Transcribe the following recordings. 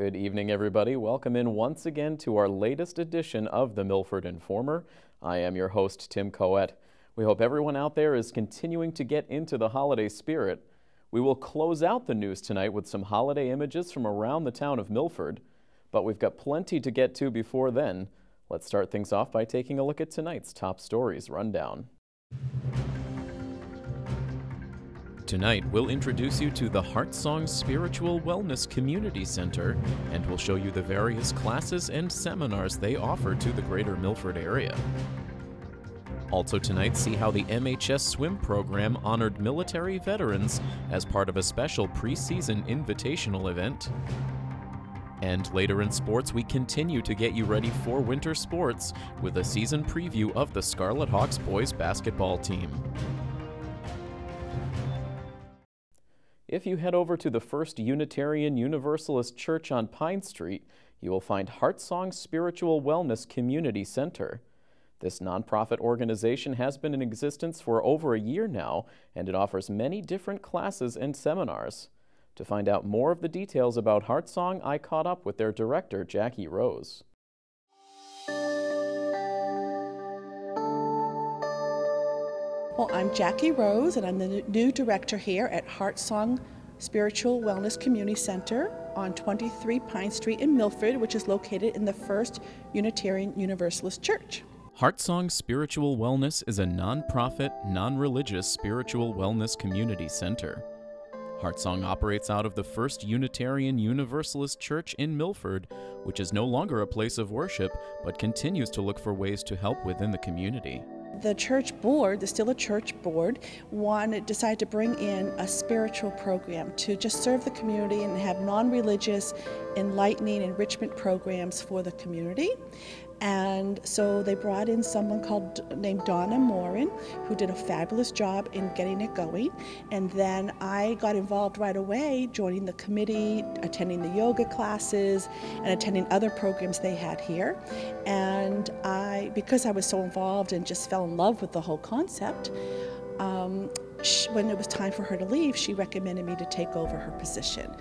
Good evening, everybody. Welcome in once again to our latest edition of the Milford Informer. I am your host, Tim Coet. We hope everyone out there is continuing to get into the holiday spirit. We will close out the news tonight with some holiday images from around the town of Milford, but we've got plenty to get to before then. Let's start things off by taking a look at tonight's top stories rundown. Tonight, we'll introduce you to the Heartsong Spiritual Wellness Community Center, and we'll show you the various classes and seminars they offer to the Greater Milford area. Also tonight, see how the MHS swim program honored military veterans as part of a special preseason invitational event. And later in sports, we continue to get you ready for winter sports with a season preview of the Scarlet Hawks boys basketball team. If you head over to the First Unitarian Universalist Church on Pine Street, you will find Heartsong Spiritual Wellness Community Center. This nonprofit organization has been in existence for over a year now, and it offers many different classes and seminars. To find out more of the details about Heartsong, I caught up with their director, Jackie Rose. Well, I'm Jackie Rose, and I'm the new director here at Heartsong Spiritual Wellness Community Center on 23 Pine Street in Milford, which is located in the First Unitarian Universalist Church. Heartsong Spiritual Wellness is a non-profit, non-religious spiritual wellness community center. Heartsong operates out of the First Unitarian Universalist Church in Milford, which is no longer a place of worship, but continues to look for ways to help within the community. The church board, the Still a Church board, decided to bring in a spiritual program to just serve the community and have non-religious, enlightening, enrichment programs for the community. And so they brought in someone named Donna Morin, who did a fabulous job in getting it going. And then I got involved right away, joining the committee, attending the yoga classes, and attending other programs they had here. And because I was so involved and just fell in love with the whole concept, when it was time for her to leave, she recommended me to take over her position.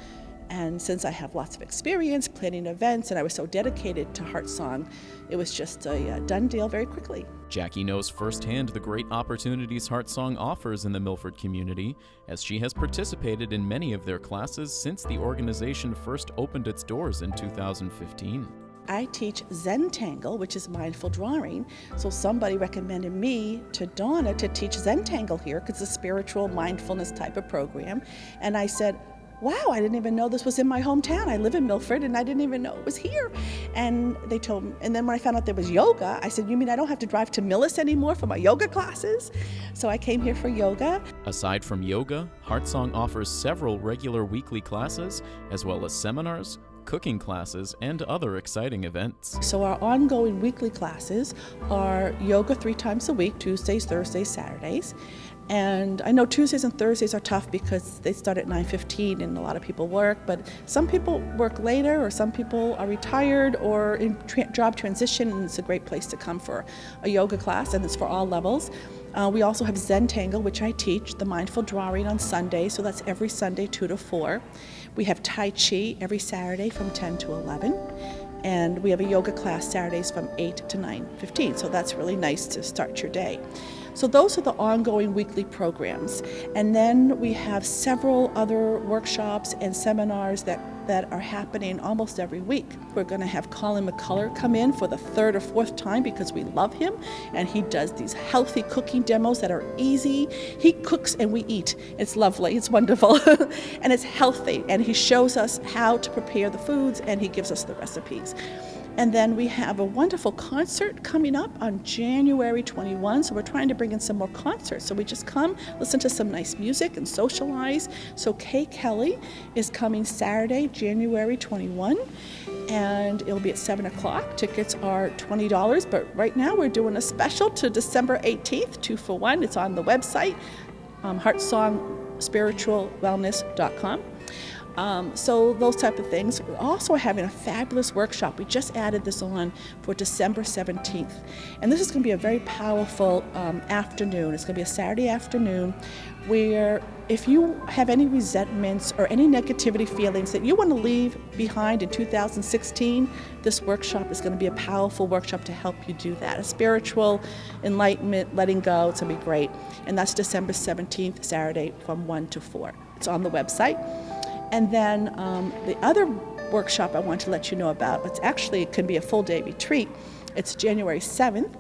And since I have lots of experience planning events and I was so dedicated to Heartsong, it was just a done deal very quickly. Jackie knows firsthand the great opportunities Heartsong offers in the Milford community, as she has participated in many of their classes since the organization first opened its doors in 2015. I teach Zentangle, which is mindful drawing, so somebody recommended me to Donna to teach Zentangle here because it's a spiritual mindfulness type of program. And I said, wow, I didn't even know this was in my hometown. I live in Milford and I didn't even know it was here. And they told me, and then when I found out there was yoga, I said, you mean I don't have to drive to Millis anymore for my yoga classes? So I came here for yoga. Aside from yoga, Heartsong offers several regular weekly classes, as well as seminars, cooking classes, and other exciting events. So our ongoing weekly classes are yoga 3 times a week, Tuesdays, Thursdays, Saturdays. And I know Tuesdays and Thursdays are tough because they start at 9:15 and a lot of people work, but some people work later, or some people are retired or in job transition, and it's a great place to come for a yoga class, and it's for all levels. We also have Zentangle, which I teach, the mindful drawing on Sunday, so that's every Sunday 2 to 4. We have Tai Chi every Saturday from 10 to 11. And we have a yoga class Saturdays from 8 to 9:15, so that's really nice to start your day. So those are the ongoing weekly programs. And then we have several other workshops and seminars that are happening almost every week. We're going to have Colin McCullough come in for the 3rd or 4th time because we love him, and he does these healthy cooking demos that are easy. He cooks and we eat. It's lovely, it's wonderful, and it's healthy, and he shows us how to prepare the foods and he gives us the recipes. And then we have a wonderful concert coming up on January 21, so we're trying to bring in some more concerts. So we just come, listen to some nice music and socialize. So Kay Kelly is coming Saturday, January 21, and it'll be at 7 o'clock. Tickets are $20, but right now we're doing a special to December 18th, 2 for 1. It's on the website, heartsongspiritualwellness.com. So those type of things. We're also having a fabulous workshop. We just added this on for December 17th. And this is going to be a very powerful afternoon. It's going to be a Saturday afternoon where if you have any resentments or any negativity feelings that you want to leave behind in 2016, this workshop is going to be a powerful workshop to help you do that. A spiritual enlightenment, letting go. It's going to be great. And that's December 17th, Saturday from 1 to 4. It's on the website. And then the other workshop I want to let you know about, it can be a full day retreat. It's January 7th,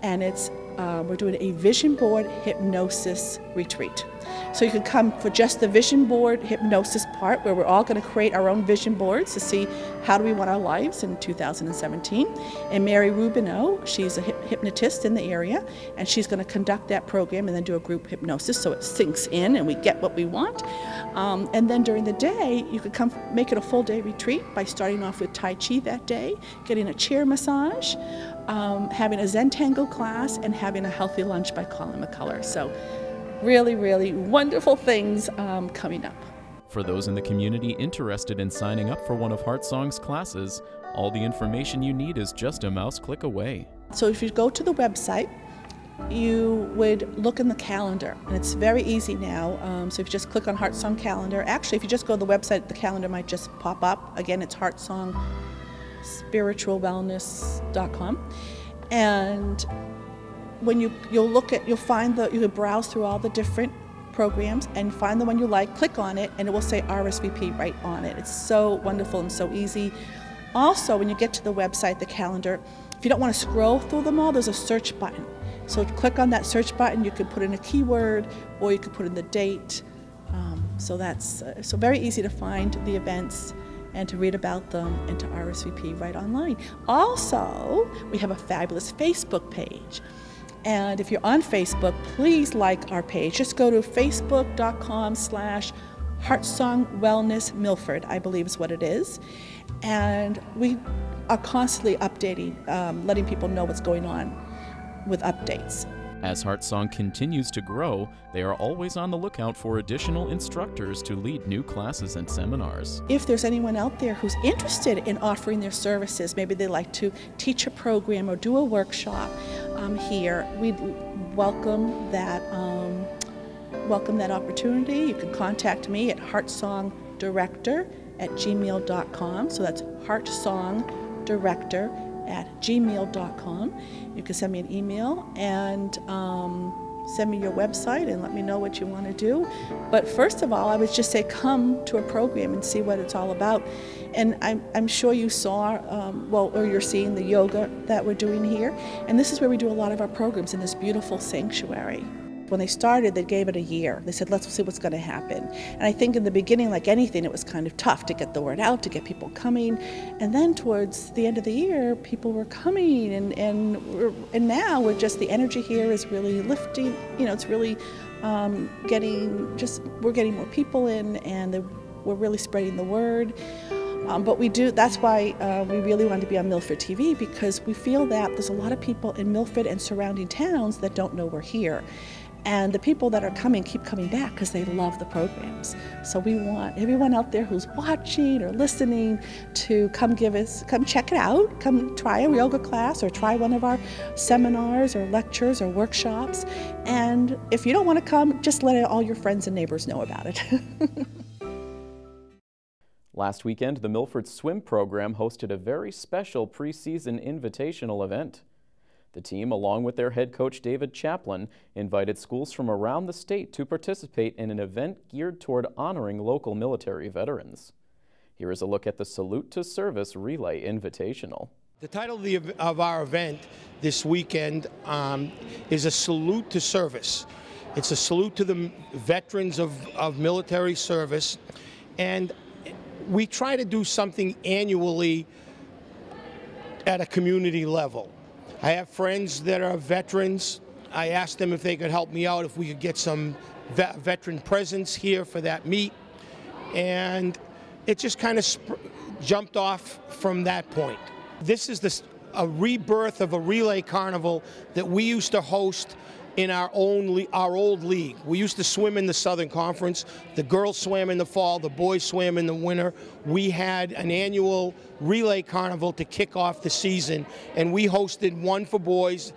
and we're doing a vision board hypnosis retreat. So you can come for just the vision board hypnosis part, where we're all going to create our own vision boards to see how do we want our lives in 2017. And Mary Rubino, she's a hypnotist in the area, and she's going to conduct that program and then do a group hypnosis so it sinks in and we get what we want. And then during the day, you could come make it a full day retreat by starting off with Tai Chi that day, getting a chair massage, having a Zen Tango class, and having a healthy lunch by Colin McCullough. So really, really wonderful things coming up. For those in the community interested in signing up for one of Heartsong's classes, all the information you need is just a mouse click away. So if you go to the website, you would look in the calendar, and it's very easy now. So if you just click on Heartsong calendar, actually if you just go to the website, the calendar might just pop up. Again, it's heartsongspiritualwellness.com. And when you can browse through all the different programs and find the one you like, click on it, and it will say RSVP right on it. It's so wonderful and so easy. Also, when you get to the website, the calendar, if you don't want to scroll through them all, there's a search button. So click on that search button, you can put in a keyword, or you can put in the date. So that's so very easy to find the events and to read about them and to RSVP right online. Also, we have a fabulous Facebook page. And if you're on Facebook, please like our page. Just go to facebook.com/HeartsongWellnessMilford, I believe is what it is. And we are constantly updating, letting people know what's going on with updates. As Heartsong continues to grow, they are always on the lookout for additional instructors to lead new classes and seminars. If there's anyone out there who's interested in offering their services, maybe they like to teach a program or do a workshop here, we'd welcome that opportunity. You can contact me at heartsongdirector@gmail.com. So that's heartsongdirector@gmail.com. You can send me an email and send me your website and let me know what you want to do. But first of all, I would just say come to a program and see what it's all about. And I'm sure you saw, or you're seeing the yoga that we're doing here. And this is where we do a lot of our programs in this beautiful sanctuary. When they started, they gave it a year. They said, let's see what's going to happen. And I think in the beginning, like anything, it was kind of tough to get the word out, to get people coming. And then towards the end of the year, people were coming, and now we're just, the energy here is really lifting. You know, it's really we're getting more people in, and we're really spreading the word. But that's why we really wanted to be on Milford TV, because we feel that there's a lot of people in Milford and surrounding towns that don't know we're here. And the people that are coming keep coming back because they love the programs. So we want everyone out there who's watching or listening to come check it out, come try a yoga class or try one of our seminars or lectures or workshops. And if you don't want to come, just let all your friends and neighbors know about it. Last weekend, the Milford Swim program hosted a very special preseason invitational event. The team, along with their head coach David Chaplin, invited schools from around the state to participate in an event geared toward honoring local military veterans. Here is a look at the Salute to Service Relay Invitational. The title of our event this weekend is a salute to service. It's a salute to the veterans of military service, and we try to do something annually at a community level. I have friends that are veterans. I asked them if they could help me out, if we could get some veteran presence here for that meet. And it just kind of jumped off from that point. This is a rebirth of a relay carnival that we used to host in our old league. We used to swim in the Southern Conference. The girls swam in the fall, the boys swam in the winter. We had an annual relay carnival to kick off the season, and we hosted one for boys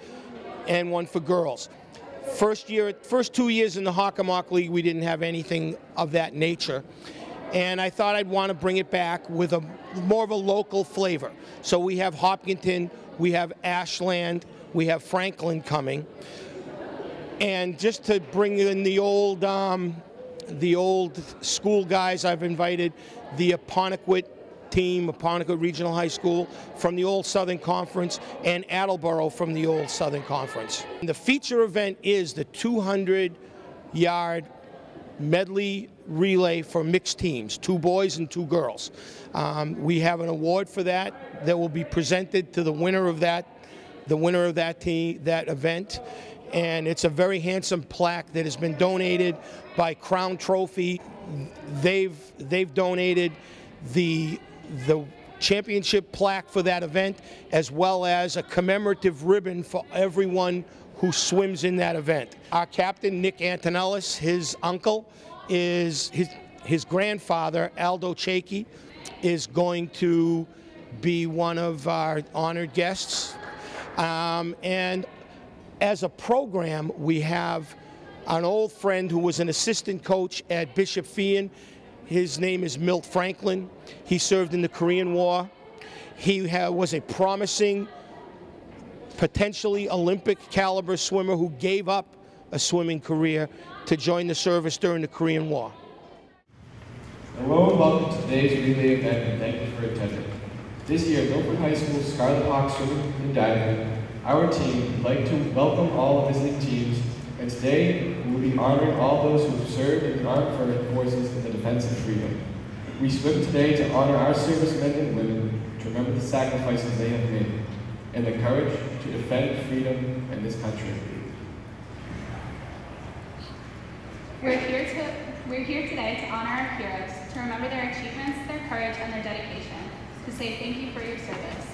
and one for girls. First 2 years in the Hockomock League, we didn't have anything of that nature. And I thought I'd want to bring it back with more of a local flavor. So we have Hopkinton, we have Ashland, we have Franklin coming. And just to bring in the old school guys, I've invited the Apponequet team, Apponequet Regional High School from the old Southern Conference, and Attleboro from the old Southern Conference. And the feature event is the 200-yard medley relay for mixed teams, 2 boys and 2 girls. We have an award for that will be presented to the winner of that event. And it's a very handsome plaque that has been donated by Crown Trophy. They've donated the championship plaque for that event, as well as a commemorative ribbon for everyone who swims in that event. Our captain, Nick Antonellis, his uncle, is his grandfather, Aldo Chakey, is going to be one of our honored guests. And as a program, we have an old friend who was an assistant coach at Bishop Feehan. His name is Milt Franklin. He served in the Korean War. He was a promising, potentially Olympic caliber swimmer who gave up a swimming career to join the service during the Korean War. Hello and welcome to today's relay event, and thank you for attending. This year, Milford High School's Scarlet Hawk Swimming and Diving, our team would like to welcome all visiting teams, and today we will be honoring all those who have served in the armed forces in the defense of freedom. We swim today to honor our servicemen and women, to remember the sacrifices they have made, and the courage to defend freedom in this country. We're here today to honor our heroes, to remember their achievements, their courage, and their dedication, to say thank you for your service.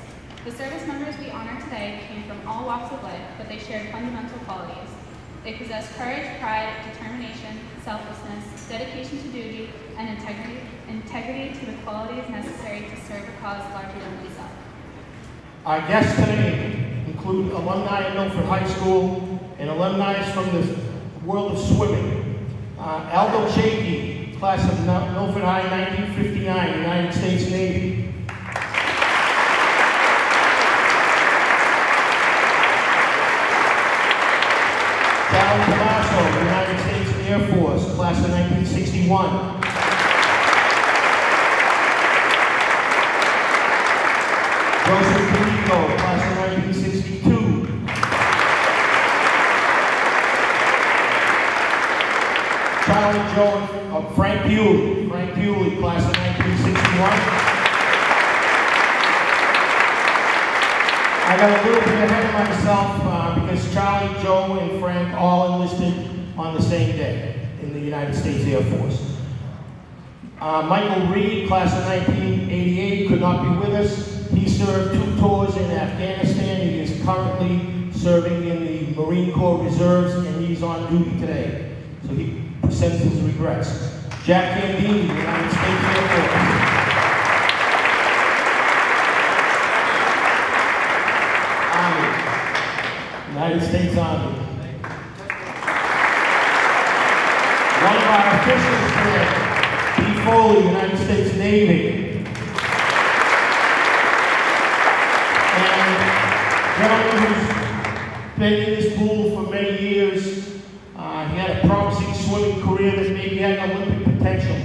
The service members we honor today came from all walks of life, but they shared fundamental qualities. They possess courage, pride, determination, selflessness, dedication to duty, and integrity to the qualities necessary to serve a cause larger than themselves. Our guests today include alumni at Milford High School and alumni from the world of swimming. Aldo Chakey, class of Milford High, 1959, United States Navy. Cal Tomaso, United States Air Force, class of 1961. Joseph Perico, class of 1962. Charlie Joe, Frank Bewley, class of 1961. I got a little bit ahead of myself because Charlie, Joe, and Frank all enlisted on the same day in the United States Air Force. Michael Reed, class of 1988, could not be with us. He served 2 tours in Afghanistan. He is currently serving in the Marine Corps Reserves, and he's on duty today. So he sends his regrets. Jack Candini, United States Air Force. Army, United States Army. One of our officials today, Pete Foley, United States Navy. And a gentleman who's been in this pool for many years. He had a promising swimming career that maybe had Olympic potential.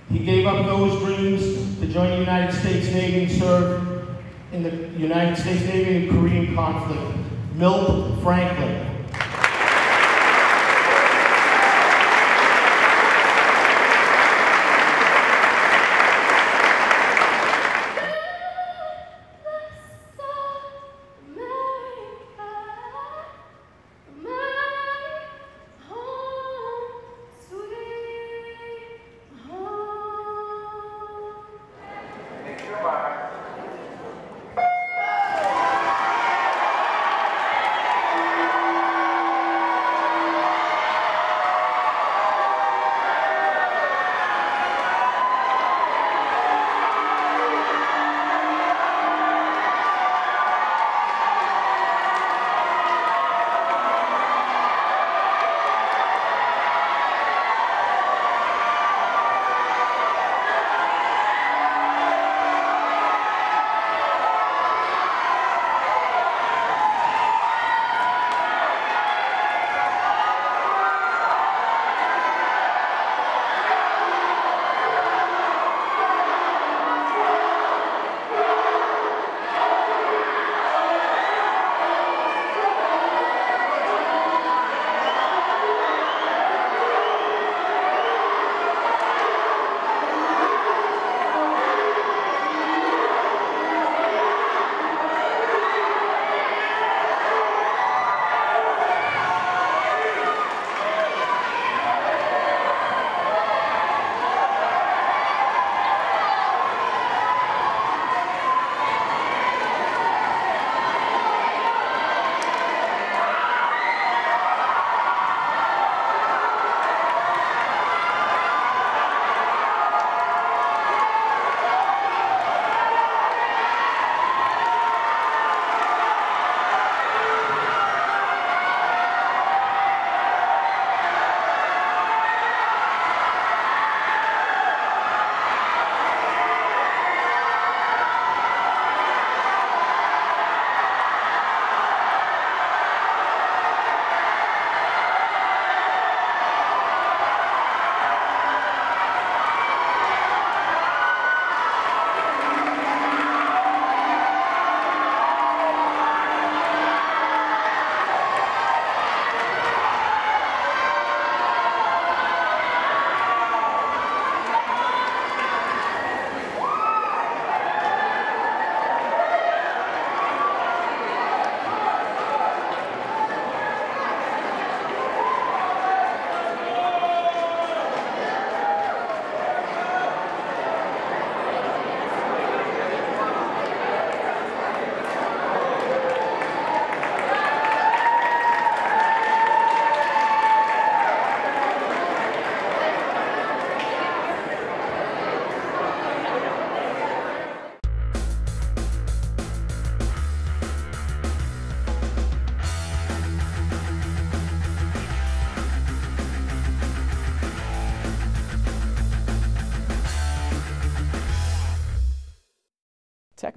He gave up those dreams to join the United States Navy and serve in the United States Navy in the Korean conflict. Milt Franklin.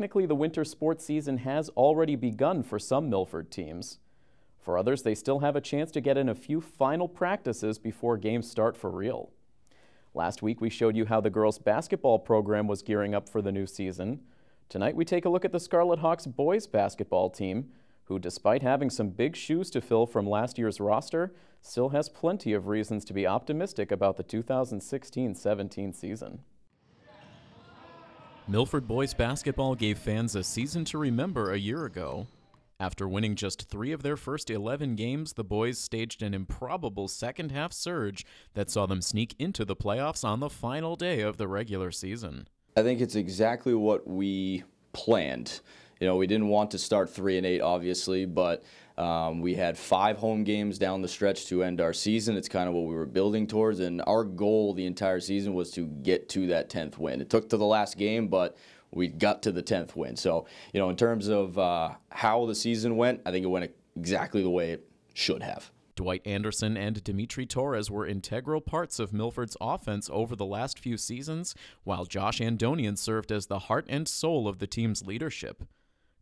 technically the winter sports season has already begun for some Milford teams. For others, they still have a chance to get in a few final practices before games start for real. Last week, we showed you how the girls' basketball program was gearing up for the new season. Tonight, we take a look at the Scarlet Hawks boys' basketball team, who, despite having some big shoes to fill from last year's roster, still has plenty of reasons to be optimistic about the 2016-17 season. Milford boys basketball gave fans a season to remember a year ago. After winning just 3 of their first 11 games, the boys staged an improbable second-half surge that saw them sneak into the playoffs on the final day of the regular season. I think it's exactly what we planned. You know, we didn't want to start 3-8, obviously, but we had 5 home games down the stretch to end our season. It's kind of what we were building towards, and our goal the entire season was to get to that 10th win. It took to the last game, but we got to the 10th win. So, you know, in terms of how the season went, I think it went exactly the way it should have. Dwight Anderson and Dimitri Torres were integral parts of Milford's offense over the last few seasons, while Josh Andonian served as the heart and soul of the team's leadership.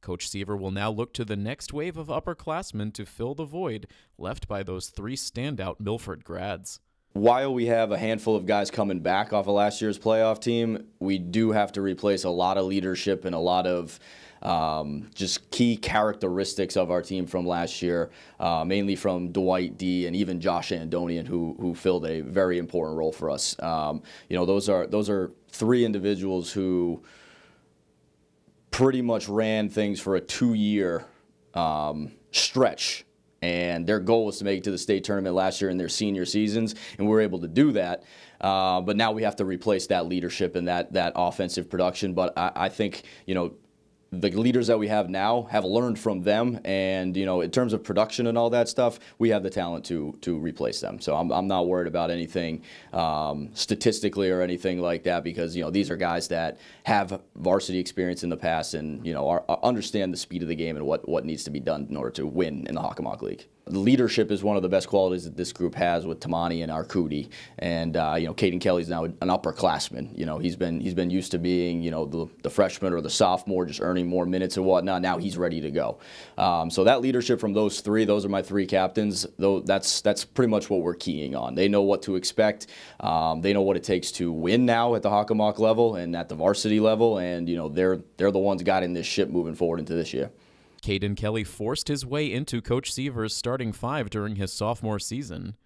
Coach Seaver will now look to the next wave of upperclassmen to fill the void left by those 3 standout Milford grads. While we have a handful of guys coming back off of last year's playoff team, we do have to replace a lot of leadership and a lot of just key characteristics of our team from last year, mainly from Dwight D and even Josh Andonian, who filled a very important role for us. You know, those are 3 individuals who pretty much ran things for a 2-year stretch. And their goal was to make it to the state tournament last year in their senior seasons, and we were able to do that. But now we have to replace that leadership and that offensive production. But I think, you know, the leaders that we have now have learned from them, and, you know, in terms of production and all that stuff, we have the talent to replace them. So I'm not worried about anything statistically or anything like that, because, you know, these are guys that have varsity experience in the past and, you know, understand the speed of the game and what needs to be done in order to win in the Hockomock League. Leadership is one of the best qualities that this group has with Tamani and Arcudi, and you know, Caden Kelly's now an upperclassman. You know, he's been used to being, you know, the freshman or the sophomore, just earning more minutes and whatnot. Now he's ready to go. So that leadership from those 3, those are my 3 captains. Though that's pretty much what we're keying on. They know what to expect. They know what it takes to win now at the Hockomock level and at the varsity level, and, you know, they're the ones guiding this ship moving forward into this year. Caden Kelly forced his way into Coach Seaver's starting 5 during his sophomore season.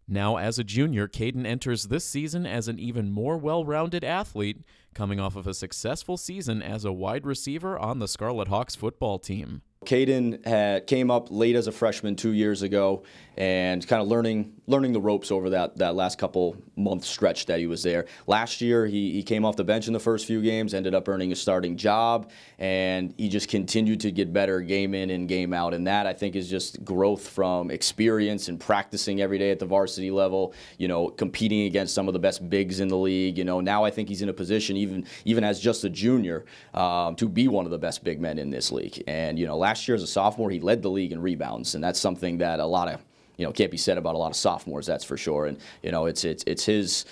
Now, as a junior, Caden enters this season as an even more well-rounded athlete, coming off of a successful season as a wide receiver on the Scarlet Hawks football team. Caden came up late as a freshman 2 years ago, and kind of learning the ropes over that last couple month stretch that he was there. Last year, he came off the bench in the first few games, ended up earning a starting job, and he just continued to get better game in and game out. And that, I think, is just growth from experience and practicing every day at the varsity level, you know, competing against some of the best bigs in the league. You know, now I think he's in a position, even as just a junior, to be one of the best big men in this league. And, you know, last year as a sophomore, he led the league in rebounds, and that's something that a lot of, you know, can't be said about a lot of sophomores, that's for sure. And, you know, it's his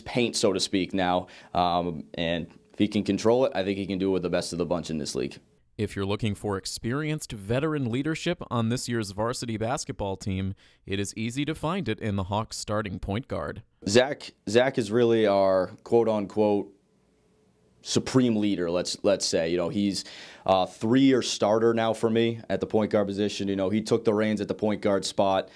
paint, so to speak, now. And if he can control it, I think he can do it with the best of the bunch in this league. If you're looking for experienced veteran leadership on this year's varsity basketball team, it is easy to find it in the Hawks starting point guard. Zach is really our quote-unquote supreme leader, let's say. You know, he's a 3-year starter now for me at the point guard position. You know, he took the reins at the point guard spot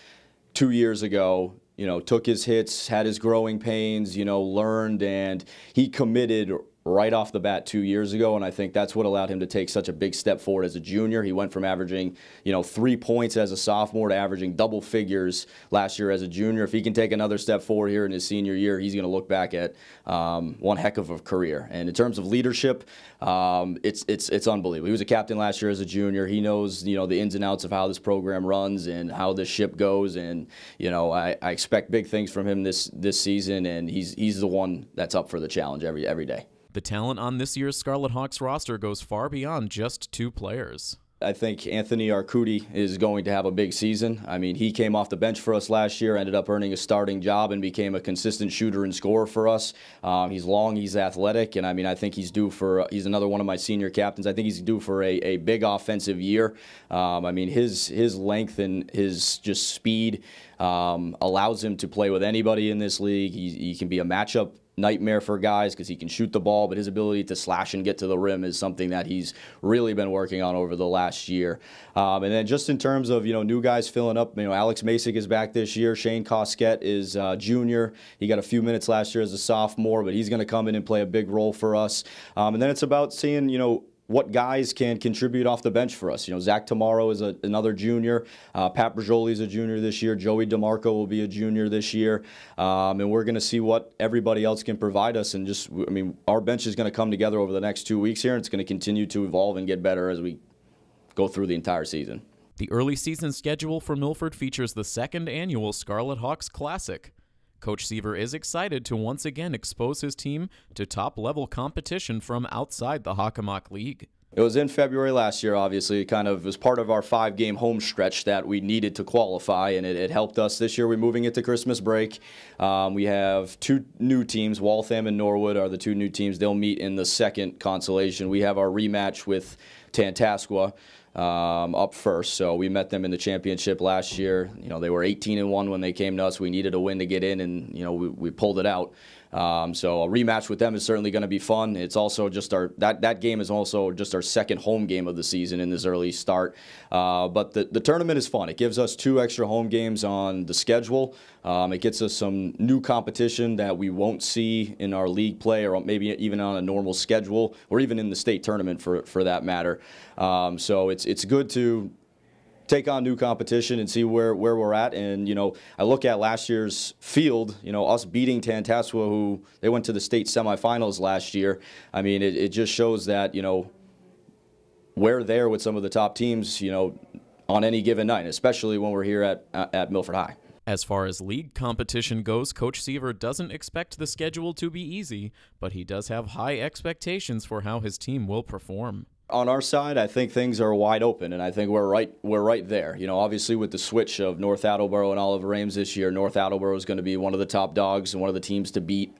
2 years ago. You know, took his hits, had his growing pains, you know, learned, and he committed right off the bat 2 years ago, and I think that's what allowed him to take such a big step forward as a junior. He went from averaging, you know, 3 points as a sophomore to averaging double figures last year as a junior. If he can take another step forward here in his senior year, he's going to look back at one heck of a career. And in terms of leadership, it's unbelievable. He was a captain last year as a junior. He knows, you know, the ins and outs of how this program runs and how this ship goes, and, you know, I expect big things from him this season, and he's the one that's up for the challenge every day. The talent on this year's Scarlet Hawks roster goes far beyond just 2 players. I think Anthony Arcudi is going to have a big season. I mean, he came off the bench for us last year, ended up earning a starting job, and became a consistent shooter and scorer for us. He's long, he's athletic, and I mean, I think he's due for, he's another one of my senior captains. I think he's due for a big offensive year. I mean, his length and his just speed allows him to play with anybody in this league. He can be a matchup nightmare for guys because he can shoot the ball, but his ability to slash and get to the rim is something that he's really been working on over the last year. And then just in terms of, new guys filling up, Alex Masick is back this year. Shane Koskett is junior. He got a few minutes last year as a sophomore, but he's going to come in and play a big role for us. And then it's about seeing, what guys can contribute off the bench for us. Zach Tomorrow is another junior. Pat Brajoli is a junior this year. Joey DeMarco will be a junior this year. And we're going to see what everybody else can provide us. And just, our bench is going to come together over the next 2 weeks here, and it's going to continue to evolve and get better as we go through the entire season. The early season schedule for Milford features the second annual Scarlet Hawks Classic. Coach Seaver is excited to once again expose his team to top-level competition from outside the Hockomock League. It was in February last year, obviously. It kind of was part of our 5-game home stretch that we needed to qualify, and it helped us. This year we're moving into Christmas break. We have 2 new teams. Waltham and Norwood are the 2 new teams. They'll meet in the second consolation. We have our rematch with Tantascwa up first. So we met them in the championship last year. They were 18-1 when they came to us. We needed a win to get in, and we pulled it out. So a rematch with them is certainly going to be fun. It's also just that game is also just our second home game of the season in this early start. But the tournament is fun. It gives us 2 extra home games on the schedule. It gets us some new competition that we won't see in our league play, or maybe even on a normal schedule, or even in the state tournament for that matter. So it's good to take on new competition and see where we're at. And, I look at last year's field, us beating Tantascwa, who they went to the state semifinals last year. I mean, it just shows that, we're there with some of the top teams, on any given night, especially when we're here at Milford High. As far as league competition goes, Coach Seaver doesn't expect the schedule to be easy, but he does have high expectations for how his team will perform. On our side, I think things are wide open, and I think we're right there. Obviously with the switch of North Attleboro and Oliver Ames this year, North Attleboro is going to be one of the top dogs and one of the teams to beat,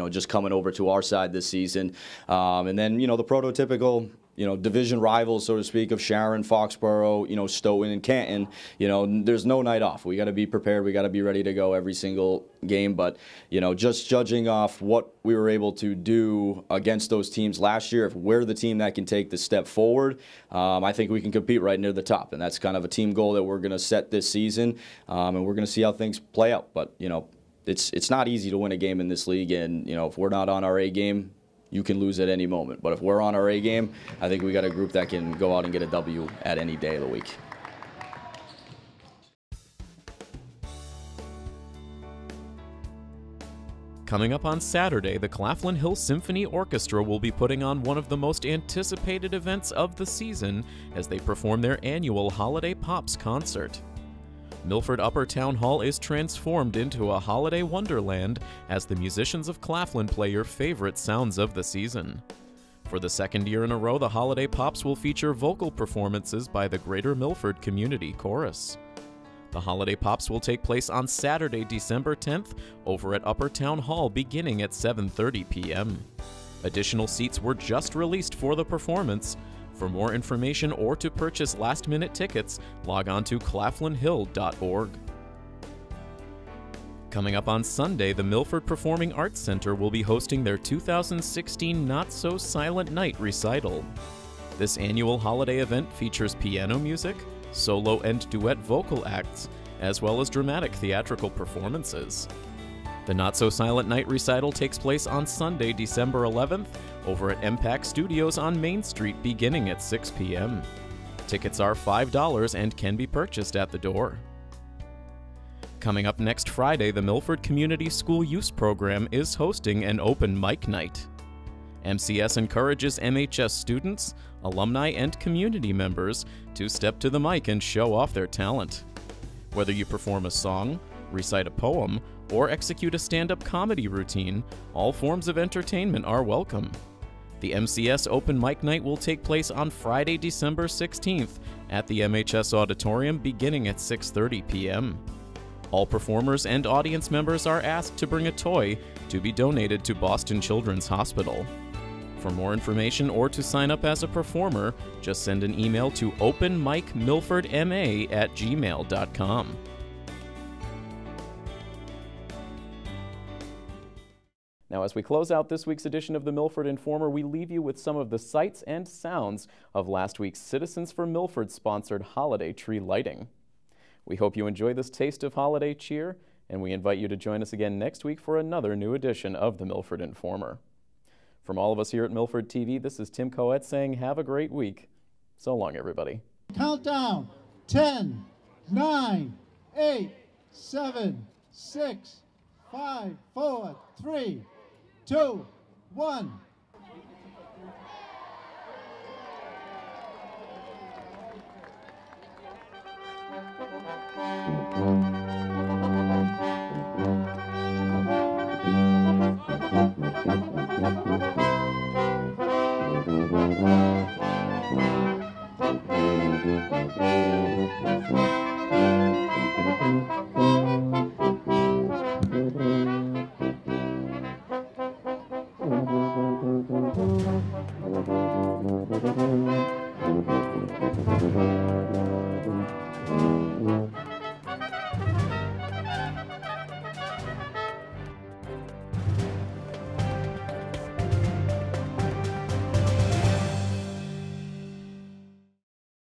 just coming over to our side this season. And then, the prototypical division rivals, so to speak, of Sharon, Foxborough, Stoughton, and Canton. There's no night off. We got to be prepared. We got to be ready to go every single game. But, just judging off what we were able to do against those teams last year, if we're the team that can take the step forward, I think we can compete right near the top. And that's kind of a team goal that we're going to set this season. And we're going to see how things play out. But, it's not easy to win a game in this league. And, if we're not on our A game, you can lose at any moment. But if we're on our A game, I think we got a group that can go out and get a W at any day of the week. Coming up on Saturday, the Claflin Hill Symphony Orchestra will be putting on one of the most anticipated events of the season as they perform their annual Holiday Pops concert. Milford Upper Town Hall is transformed into a holiday wonderland as the musicians of Claflin play your favorite sounds of the season. For the second year in a row, the Holiday Pops will feature vocal performances by the Greater Milford Community Chorus. The Holiday Pops will take place on Saturday, December 10th, over at Upper Town Hall beginning at 7:30 p.m. Additional seats were just released for the performance. For more information or to purchase last-minute tickets, log on to claflinhill.org. Coming up on Sunday, the Milford Performing Arts Center will be hosting their 2016 Not So Silent Night recital. This annual holiday event features piano music, solo and duet vocal acts, as well as dramatic theatrical performances. The Not So Silent Night recital takes place on Sunday, December 11th, over at MPAC Studios on Main Street beginning at 6 p.m. Tickets are $5 and can be purchased at the door. Coming up next Friday, the Milford Community School Youth Program is hosting an open mic night. MCS encourages MHS students, alumni, and community members to step to the mic and show off their talent. Whether you perform a song, recite a poem, or execute a stand-up comedy routine, all forms of entertainment are welcome. The MCS Open Mic Night will take place on Friday, December 16th at the MHS Auditorium beginning at 6:30 p.m. All performers and audience members are asked to bring a toy to be donated to Boston Children's Hospital. For more information or to sign up as a performer, just send an email to openmicmilfordma@gmail.com. Now, as we close out this week's edition of the Milford Informer, we leave you with some of the sights and sounds of last week's Citizens for Milford-sponsored holiday tree lighting. We hope you enjoy this taste of holiday cheer, and we invite you to join us again next week for another new edition of the Milford Informer. From all of us here at Milford TV, this is Tim Coet saying have a great week. So long, everybody. Countdown, 10, 9, 8, 7, 6, 5, 4, 3, 2, 1. Thank you.